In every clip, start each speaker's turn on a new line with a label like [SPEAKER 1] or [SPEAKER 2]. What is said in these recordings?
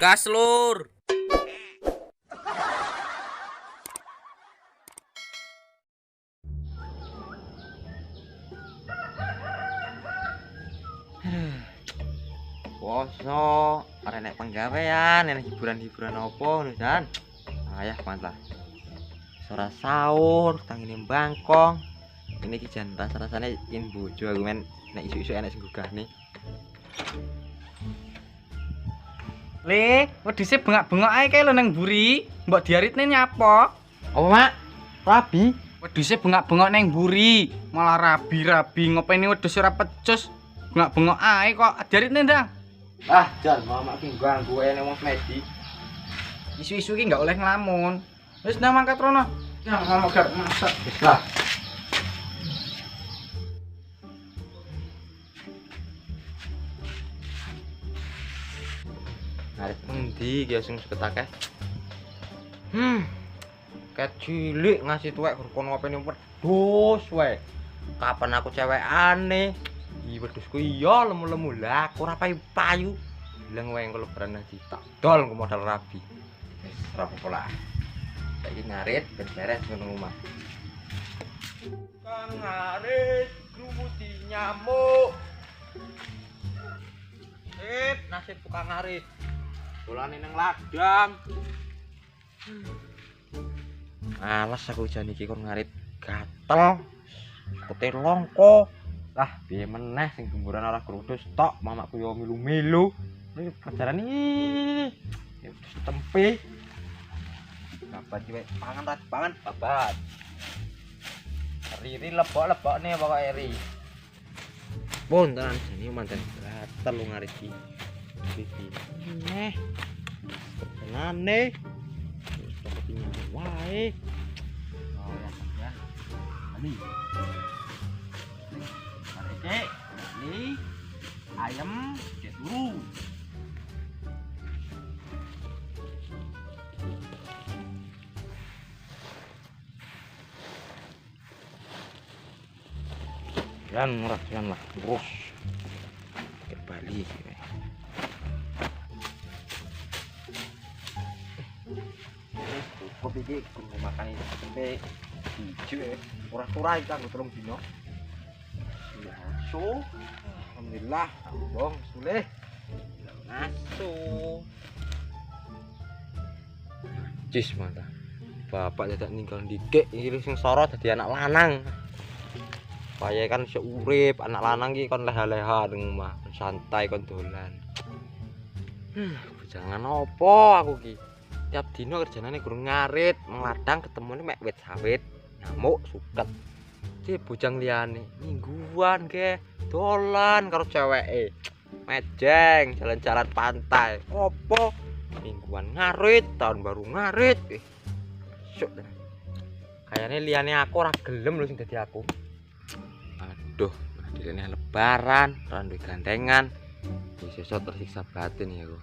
[SPEAKER 1] Gas lur.
[SPEAKER 2] Poso, ora nek penggawean, nek hiburan-hiburan opo ngono jan. Ayah mantap. Ora sahur, tangine bangkong. Ini iki jan rasa-rasane yen bojo aku men nek isu-isu enek sing gugahne.
[SPEAKER 3] Le, wedhuse bengak-bengok ae kae lho nang mburi. Mbok diaritne nyapa?
[SPEAKER 2] Apa, Mak? Rabi?
[SPEAKER 3] Wedhuse bengak-bengok nang mburi. Malah rabi-rabi ngopeni wedhus ora pecus. Bengak-bengok ae kok diaritne ndang.
[SPEAKER 2] Ah, jan mamak ki ganggu ene wong medhi.
[SPEAKER 3] Isu-isu iki enggak oleh ngelamun. Wis nang mangkat rono. Ya ngomong gak masak.
[SPEAKER 2] Wis lah. Arep endi ki sing seketake? Ket cilik ngasih tuwek kon ngopeni wedhus wae. Kapan aku cewekane? Iki wedhusku iya lemu-lemu lah aku ora payu-payu. Bilang wae engko lebaran nanti tak dol engko modal rabi. Wis ora apa-apa lah. Saiki ngarit beres ngono omah. Kang ngarit grumuti nyamuk. Nasib tukang ngarit. Dolane nang ladang. Males aku jan iki kon ngarit gatel. Kute longko. Lah piye meneh sing gemburan ora grudus tok, mamakku yo milu-milu. Iki pelajaran iki. Ya wis tempe. Babat iki pangan babat. Riri lebok-lebokne pokoke ri. Pun tenan jane manten gatel lu ngarit iki. Pipi. Neh. Tenane. Wis tempe nyamuk wae. Oh ya. Ani. Cek, ini ayam cek dulu. Jangan lah, terus ke Bali. Kopi iki kudu makan tempe hijau ora-ora iki kanggo 3 dino. Ngaso, alhamdulillah, bong, suleh, ngaso. Cis mata, bapak tidak ninggal dikek, ini sing sorot jadi anak lanang. Supaya kan seurip, anak lanang ki kon leha-leha nang omah, santai kon dolan. Jangan opo aku ki. Tiap dino kerjane gurung ngarit, mengladang ketemune mek wit sawit, nyamuk suket. Ki bujang liyane mingguan ke dolan karo ceweke mejeng jalan-jalan pantai opo mingguan ngarit tahun baru ngarit syuk kayaknya liyane aku ora gelem lho sing dadi aku aduh direne lebaran ora duwe gantengan wis sesuk tersiksa batin ya aku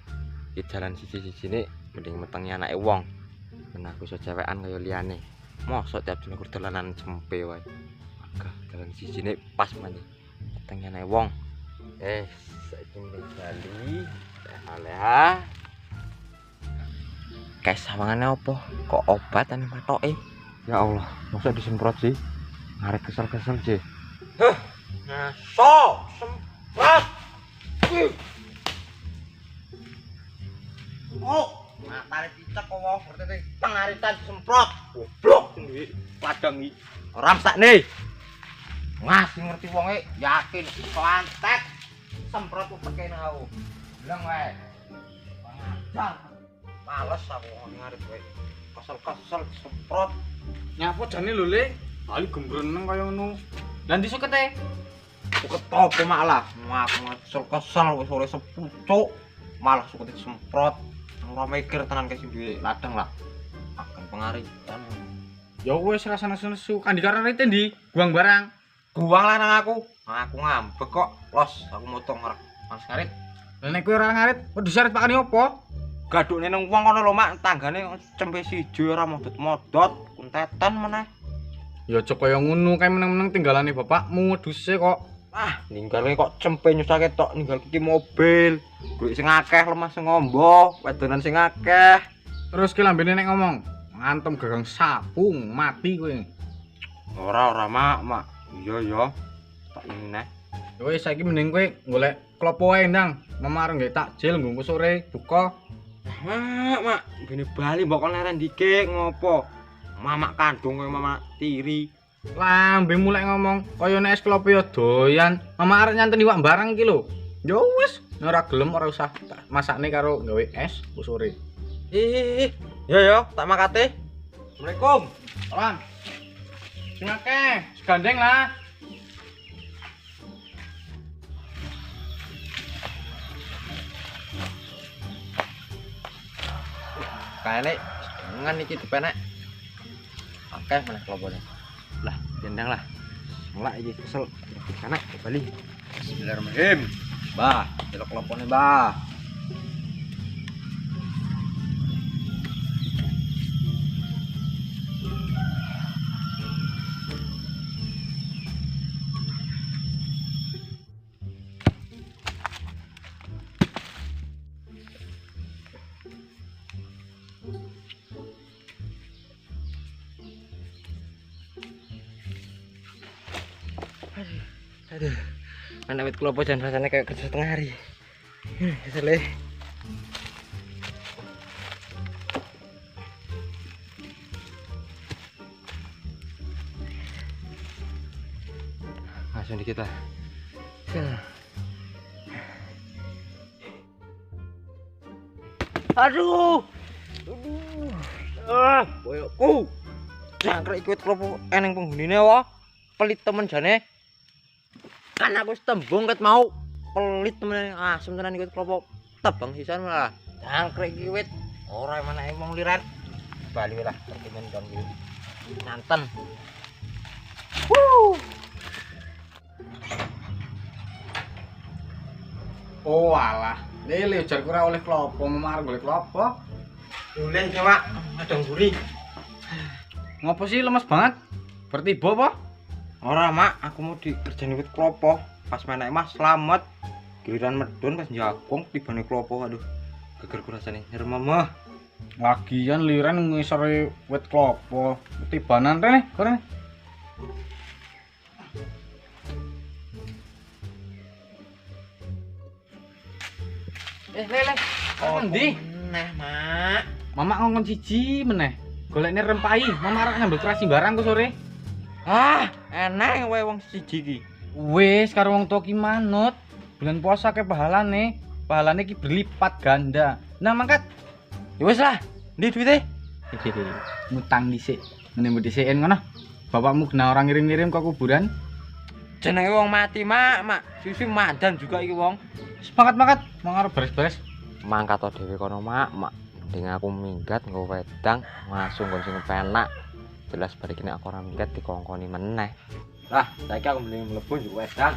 [SPEAKER 2] iki jalan siji-sijine mending metengi anake wong men aku iso cewekan kaya liyane mosok tiap dina kur dolanan cempe wae jalan sijine pas maneh tengene wong saiki ning Bali leha kayak sawangane opo kok obat ane patoke ya Allah masa disemprot sih ngarep kesel-kesel sih ngaso semprot matane picek kok wong ngerti pengaritan disemprot goblok iki ladang iki ora sakne ngasih ngerti wonge yakin iso antek semprot upekene aku bilang wae pangajar males aku ngarit wae kesel-kesel semprot
[SPEAKER 3] Nyapa jane lho, Le? Bali gembreneng kaya ngono. Lah ndi sukete?
[SPEAKER 2] suket apa malah aku kesel-kesel wis sore sepucuk malah suket semprot ora mikir tenan ke sing duwe ladang lah akan pengaritan
[SPEAKER 3] Ya wis rasane nesu kandikaran rite ndi? Buang barang.
[SPEAKER 2] buang lanang aku ngambek kok los aku motong mas ngarit
[SPEAKER 3] Lah nek kowe ora ngarit, wedhus arit pakane opo?
[SPEAKER 2] gadukne nang wong kono lho mak tanggane cempe siji ora modot-modot kuntetan meneh
[SPEAKER 3] Ya aja kaya ngono kae meneng-meneng tinggalane bapakmu wedhuse kok.
[SPEAKER 2] Ah, ninggalnya kok cempe nyusake tok ninggal iki mobil. Duit sing akeh lemah sing ngombo, wedonan sing akeh.
[SPEAKER 3] Terus ki lambene nek ngomong, ngantem gagang sapu mati kowe.
[SPEAKER 2] Ora mak. Iya. Tak ini neh.
[SPEAKER 3] Ya wis saiki mending kowe golek klopo wae ndang. Mama arep nggawe takjil nggo sore buka.
[SPEAKER 2] Mak, bene bali mbok kon leren dikek ngopo? Mamak kandung kowe mamak tiri.
[SPEAKER 3] Lambe mulai ngomong kaya nek es klopo ya doyan. Mama arep nyanten iwak barang iki lho. Ya wis, nek ora gelem ora usah masakne karo gawe es ku sore.
[SPEAKER 2] Yo, tak makate. Assalamualaikum.
[SPEAKER 3] Salam. Sing akeh, segandeng lah.
[SPEAKER 2] Kayane ngan iki dipenek. Akeh meneh kelopone. Lah, dendang lah. Mulak iki kesel. Kanak bali. Bismillahirrahmanirrahim. Bah, delok kelopone, Bah. Aduh, mana wit kelopo jan rasanya kayak kerja setengah hari. Seleh. Langsung dikit lah. Aduh. Boyokku. Jangkrik ikut kelopo eneng penghunine wae. Pelit temen jane. Kan aku tembung ket mau pelit temen asem tenan ikut kelopo tebang sisan malah jangkrik iki wit ora meneh wong lirat bali lah pertemen dan iki nanten.
[SPEAKER 3] Oh alah, lele ujar ora oleh klopo, memar golek klopo.
[SPEAKER 2] Boleh coba adang buri.
[SPEAKER 3] Ngopo sih lemes banget? Bertiba apa?
[SPEAKER 2] Ora mak, aku mau dikerjain wit klopo. Pas menek mas selamat. Giliran medun pas jagung tibane klopo aduh. Geger ku rasane nyerememeh.
[SPEAKER 3] Lagian liran ngisore wit klopo. Tibanan rene, korene. Lele. Endi?
[SPEAKER 2] Nah, mak.
[SPEAKER 3] Mama ngongkon siji meneh. Golekne rempai, mama arep ngambil terasi barang ku sore.
[SPEAKER 2] Ah, enak wae wong siji iki.
[SPEAKER 3] Wis karo wong tuwa ki manut. Bulan puasa ke pahalane. Pahalane ki berlipat ganda. Nah, mangkat.
[SPEAKER 2] Ya wis lah. Ndi duwite?
[SPEAKER 3] Iki ngutang dhisik. Ngene mbok dhisikin ngono. Bapakmu kena orang ngirim-ngirim ke kuburan.
[SPEAKER 2] Jenenge wong mati, mak. Susu mandan juga iki wong.
[SPEAKER 3] Semangat-mangat, mau ngarep beres-beres.
[SPEAKER 2] Mangkat to dhewe kono, mak. Mending aku minggat nggo wedang, langsung kon sing penak. Jelas balik ini aku ora minggat dikongkoni meneh. Lah, saiki aku mending mlebu njuk wedang.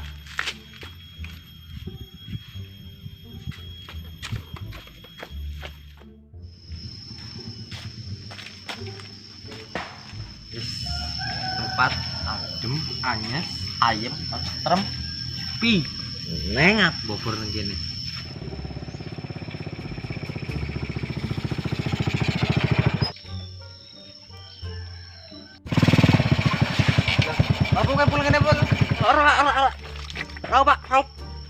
[SPEAKER 2] Tempat adem, anyes, ayem, tentrem, sepi. Neng aku bobor nang kene. Aku pulang kene pun. Ora.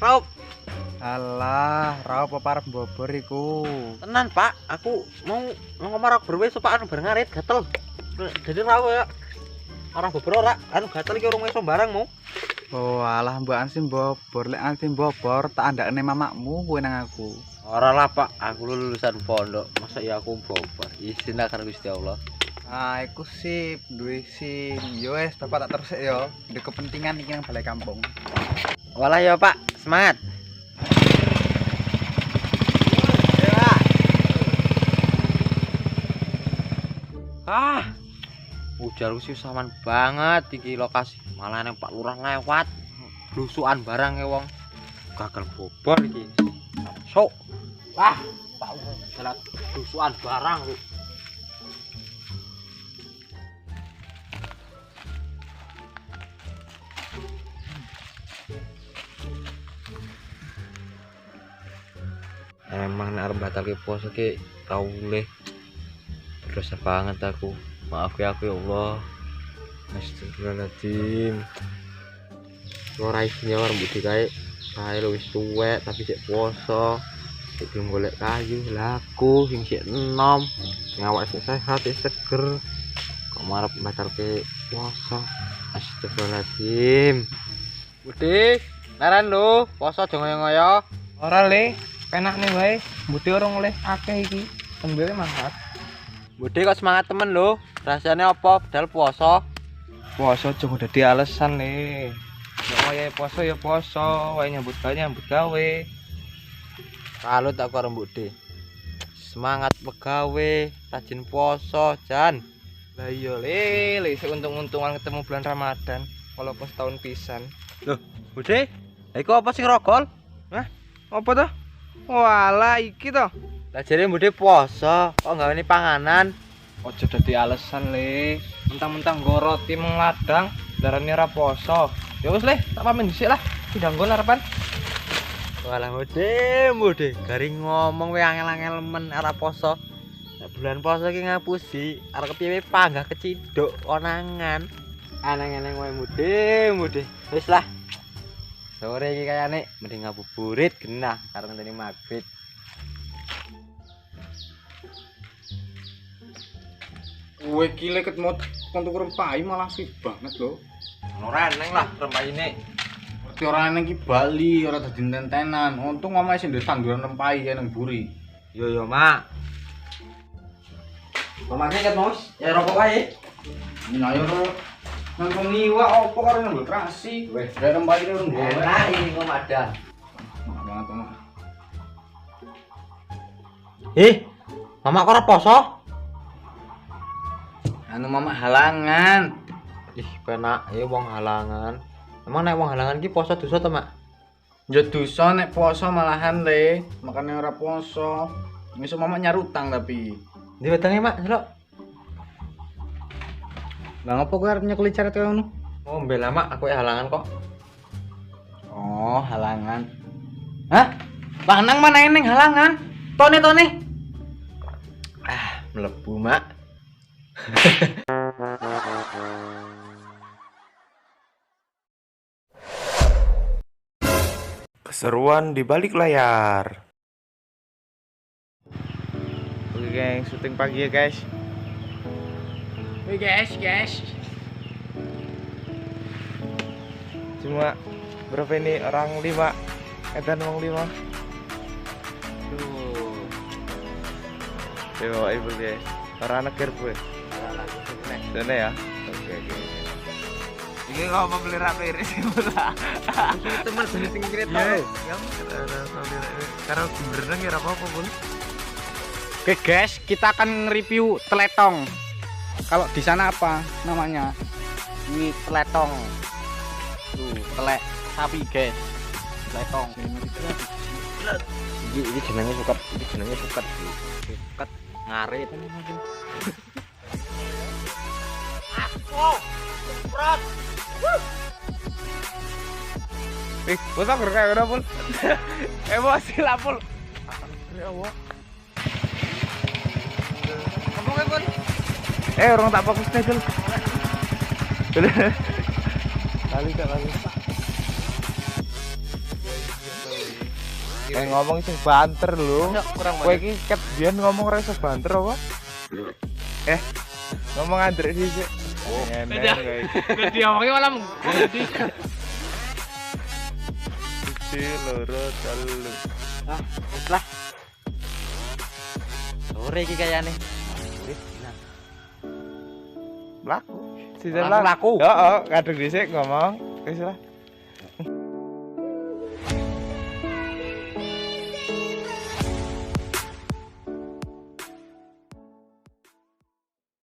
[SPEAKER 2] Raup.
[SPEAKER 3] Alah, raup apa arep bobor iku?
[SPEAKER 2] Tenan, Pak. Aku mau ngomarok berwis Pak anu bareng ngarit gatel. Jadi raup ya. Orang bobor ora, anu gatel iki urung iso barangmu.
[SPEAKER 1] Oh alah mbakan sih bobor, lek anti bobor tak andakne mamakmu kowe nang aku.
[SPEAKER 2] Ora lah Pak, aku lulusan pondok, masa ya aku bobor. Izin karo Gusti Allah.
[SPEAKER 1] Ah iku sip, duwe SIM. Yo wis bapak tak terus yo, ada kepentingan iki nang balai kampung.
[SPEAKER 2] Walah ya Pak, semangat. Ah, ujar sih saman banget iki lokasi. Malah nang Pak Lurah lewat. Blusukan barang e wong. Gagal bobor iki. Sok. Wah, Pak Lurah jalan blusukan barang lho. emang nek arep batalke puasa ki tau leh. Berdosa banget aku. Maaf ya aku ya Allah. Astagfirullahaladzim. Ora isinya orang budi kae lu wis tuwek tapi sik poso. Sik belum golek kayu laku sing sik enom. Sing awak sik sehat sik seger. Kok marep batalke poso. Astagfirullahaladzim. Budi, naran lho, poso aja ngoyo-ngoyo.
[SPEAKER 4] Ora le, penak nih wae. Budi orang oleh akeh iki. Tembele mangkat.
[SPEAKER 2] Budi kok semangat temen lho. Rasane apa? Padahal poso.
[SPEAKER 4] Poso aja dadi alasan le. Ya poso ya poso, wae nyambut gawe.
[SPEAKER 2] Salut aku karo Budi. Semangat pegawe, rajin poso, Jan.
[SPEAKER 4] Lah iya le, sik untung-untungan ketemu bulan Ramadan. Kalau pas tahun pisan.
[SPEAKER 2] Budi, iku apa sing rogol?
[SPEAKER 4] Apa toh? Walah iki toh.
[SPEAKER 2] Lah jare Budi poso, kok gaweni panganan?
[SPEAKER 4] Ojo dadi alasan le. Mentang-mentang nggo roti mengladang, darane ora poso. Ya wis le, tak pamit dhisik lah. Sidang nggon arepan.
[SPEAKER 2] Walah Budi, garing ngomong we angel-angel men ora poso. Nek bulan poso ki ngapusi, arep kepiye panggah keciduk konangan. Aneng-aneng wae Budi. Wis lah. Sore iki kayane mending ngabuburit genah karo ngenteni magrib.
[SPEAKER 3] Kowe iki lek ketemu kon tuku rempah malah sih banget lho.
[SPEAKER 2] Ora eneng lah rempahine.
[SPEAKER 3] Ngerti ora nang iki Bali, ora dadi tentenan. Untung omahe sing ndek tanduran rempah iki nang mburi.
[SPEAKER 2] Yo Mak. Pemane ket Mas, ya rokok wae.
[SPEAKER 3] Ayo ro. Nang niwa opo karo nang terasi. Wes, rek rempah iki urung golek.
[SPEAKER 2] Enak iki kok madan.
[SPEAKER 3] Banget Mak.
[SPEAKER 2] Mama kok ora poso?
[SPEAKER 3] Anu mama halangan.
[SPEAKER 2] Ih, penak ya wong halangan. Emang nek wong halangan ki poso dosa to, Mak?
[SPEAKER 3] Ya dosa nek poso malahan le, makane ora poso. Misal mama nyarutang tapi.
[SPEAKER 2] Ndi wedange, Mak? Delok.
[SPEAKER 3] Lah ngopo kowe arep nyekeli caret kaya ngono?
[SPEAKER 2] Oh, mbel Mak, aku halangan kok.
[SPEAKER 3] Oh, halangan. Hah? Lanang mana eneng halangan? Tone.
[SPEAKER 2] Mlebu, Mak.
[SPEAKER 5] Keseruan di balik layar.
[SPEAKER 4] Oke geng, syuting pagi ya guys. Oke guys. Cuma berapa ini orang 5. Edan orang 5. Tuh. Coba ibu guys. Orang anak kerbu. Sana ya. Oke. Ini kalau mau beli rapi ini sih pula.
[SPEAKER 2] Teman sing cerita.
[SPEAKER 4] Karena berenang ya apa-apa pun. Oke guys, kita akan review teletong. Kalau di sana apa namanya? Ini teletong. Tuh, telek sapi guys. Teletong.
[SPEAKER 2] Iki jenenge suket, suket ngarit.
[SPEAKER 4] Bosok kayak udah pul. Emosi lah pul. Ngomongnya pul. Orang tak fokus nih dulu. Kali. Ngomong sing banter lho. Kowe iki ket biyen ngomong ora iso banter apa? Ngomong Andre sih. Oh, beda. Dia ngomongnya malah mengganti. Loro telu.
[SPEAKER 2] Wis lah. Sore iki kayane.
[SPEAKER 4] Laku. Laku. Heeh, kadung dhisik ngomong. Wis lah.